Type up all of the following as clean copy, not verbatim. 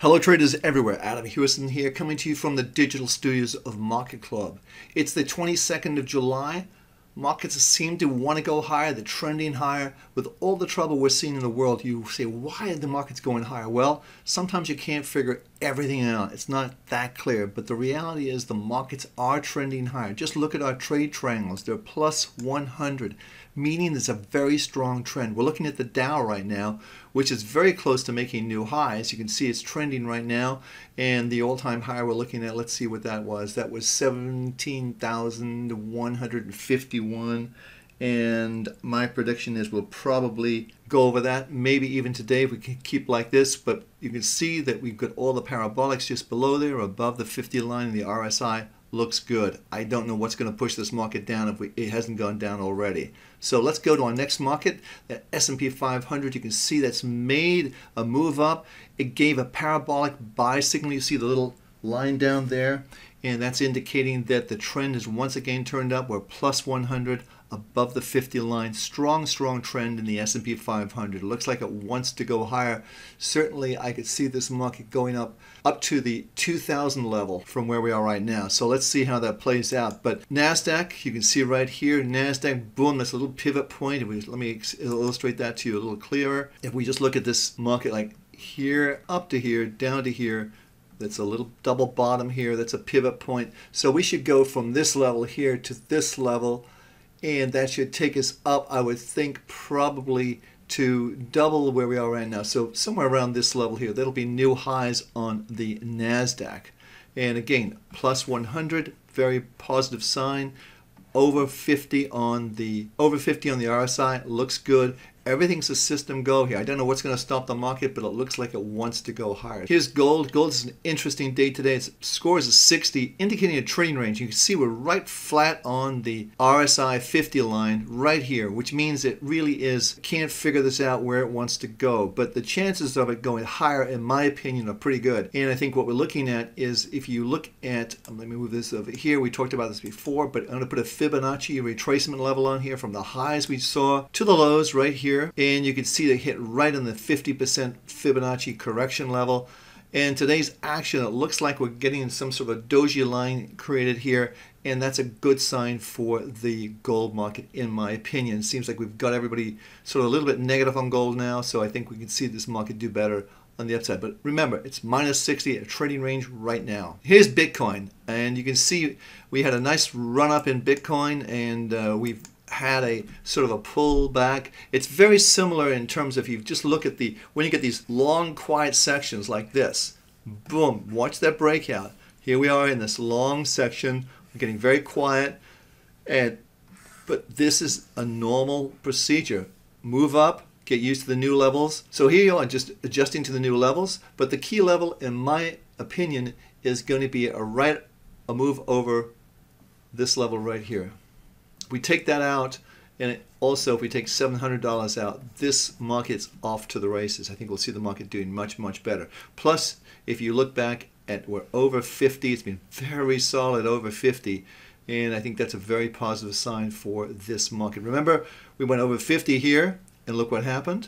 Hello traders everywhere, Adam Hewison here, coming to you from the digital studios of Market Club. It's the 22nd of July. Markets seem to want to go higher, they're trending higher. With all the trouble we're seeing in the world, you say, why are the markets going higher? Well, sometimes you can't figure everything out. It's not that clear, but the reality is the markets are trending higher. Just look at our trade triangles. They're plus 100, meaning there's a very strong trend. We're looking at the Dow right now, which is very close to making new highs. You can see it's trending right now, and the all-time high we're looking at, let's see what that was. That was 17,151, and my prediction is we'll probably go over that, maybe even today if we can keep like this. But you can see that we've got all the parabolics just below there, above the 50 line, and the RSI looks good. I don't know what's going to push this market down if it hasn't gone down already. So let's go to our next market, the S&P 500. You can see that's made a move up. It gave a parabolic buy signal. You see the little line down there, and that's indicating that the trend is once again turned up. We're plus 100 above the 50 line. Strong trend in the S&P 500. It looks like it wants to go higher. Certainly I could see this market going up to the 2000 level from where we are right now. So let's see how that plays out. But NASDAQ, you can see right here, NASDAQ, boom, that's a little pivot point. Let me illustrate that to you a little clearer. If we just look at this market like here, up to here, down to here, that's a little double bottom here, that's a pivot point. So we should go from this level here to this level, and that should take us up, I would think, probably to double where we are right now. So somewhere around this level here, that'll be new highs on the NASDAQ. And again, plus 100, very positive sign. Over 50 on the RSI, looks good. Everything's a system go here. I don't know what's going to stop the market, but it looks like it wants to go higher. Here's gold. Gold is an interesting day today. Its score is a 60, indicating a trading range. You can see we're right flat on the RSI 50 line right here, which means it really is, can't figure this out where it wants to go. But the chances of it going higher, in my opinion, are pretty good. And I think what we're looking at is, if you look at, let me move this over here. We talked about this before, but I'm going to put a Fibonacci retracement level on here from the highs we saw to the lows right here. And you can see they hit right on the 50% Fibonacci correction level. And today's action, it looks like we're getting some sort of doji line created here, and that's a good sign for the gold market, in my opinion. It seems like we've got everybody sort of a little bit negative on gold now, so I think we can see this market do better on the upside. But remember, it's minus 60 at a trading range right now. Here's Bitcoin, and you can see we had a nice run up in Bitcoin, and we've had a sort of a pullback. It's very similar in terms of, you just look at when you get these long quiet sections like this, boom, watch that breakout. Here we are in this long section. We're getting very quiet, but this is a normal procedure. Move up, get used to the new levels. So here you are, just adjusting to the new levels, but the key level, in my opinion, is going to be a move over this level right here. We take that out, and also if we take $700 out, this market's off to the races. I think we'll see the market doing much better. Plus, if you look back at, we're over 50, it's been very solid over 50, and I think that's a very positive sign for this market. Remember, we went over 50 here, and look what happened.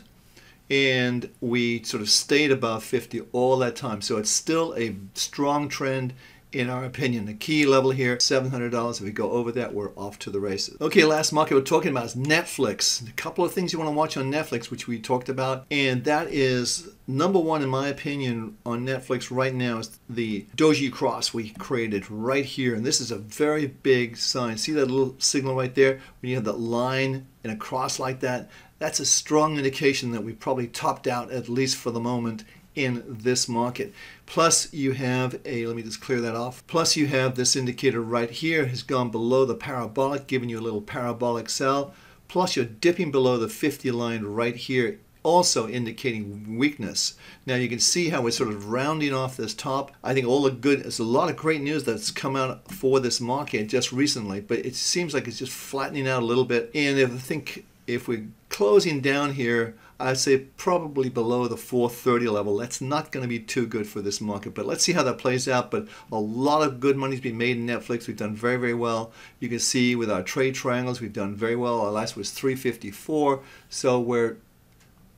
And we sort of stayed above 50 all that time. So it's still a strong trend, in our opinion. The key level here, $700. If we go over that, we're off to the races. Okay, last market we're talking about is Netflix. A couple of things you want to watch on Netflix, which we talked about, and that is number one, in my opinion, on Netflix right now is the doji cross we created right here. And this is a very big sign. See that little signal right there? When you have that line and a cross like that, that's a strong indication that we probably topped out, at least for the moment, in this market. Plus you have let me just clear that off. Plus you have this indicator right here has gone below the parabolic, giving you a little parabolic sell. Plus you're dipping below the 50 line right here, also indicating weakness. Now you can see how we're sort of rounding off this top. I think there's a lot of great news that's come out for this market just recently, but it seems like it's just flattening out a little bit. And if we're closing down here, I'd say probably below the 430 level. That's not going to be too good for this market, but let's see how that plays out. But a lot of good money's been made in Netflix. We've done very well. You can see with our trade triangles, we've done very well. Our last was 354, so we're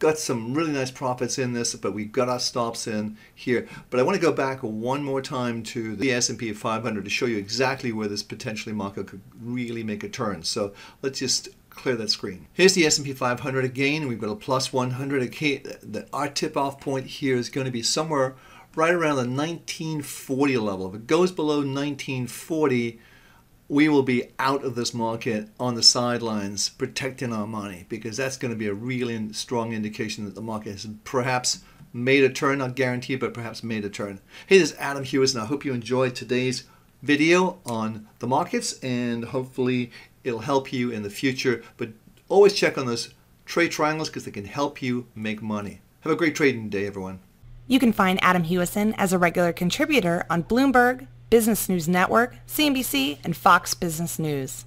got some really nice profits in this, but we've got our stops in here. But I want to go back one more time to the S&P 500 to show you exactly where this potentially market could really make a turn. So let's just clear that screen. Here's the S&P 500 again. We've got a plus 100. Okay, our tip-off point here is going to be somewhere right around the 1940 level. If it goes below 1940, we will be out of this market on the sidelines protecting our money, because that's going to be a really strong indication that the market has perhaps made a turn, not guaranteed, but perhaps made a turn. Hey, this is Adam Hewis, and I hope you enjoyed today's video on the markets, and hopefully it'll help you in the future. But always check on those trade triangles because they can help you make money. Have a great trading day, everyone. You can find Adam Hewison as a regular contributor on Bloomberg, Business News Network, CNBC, and Fox Business News.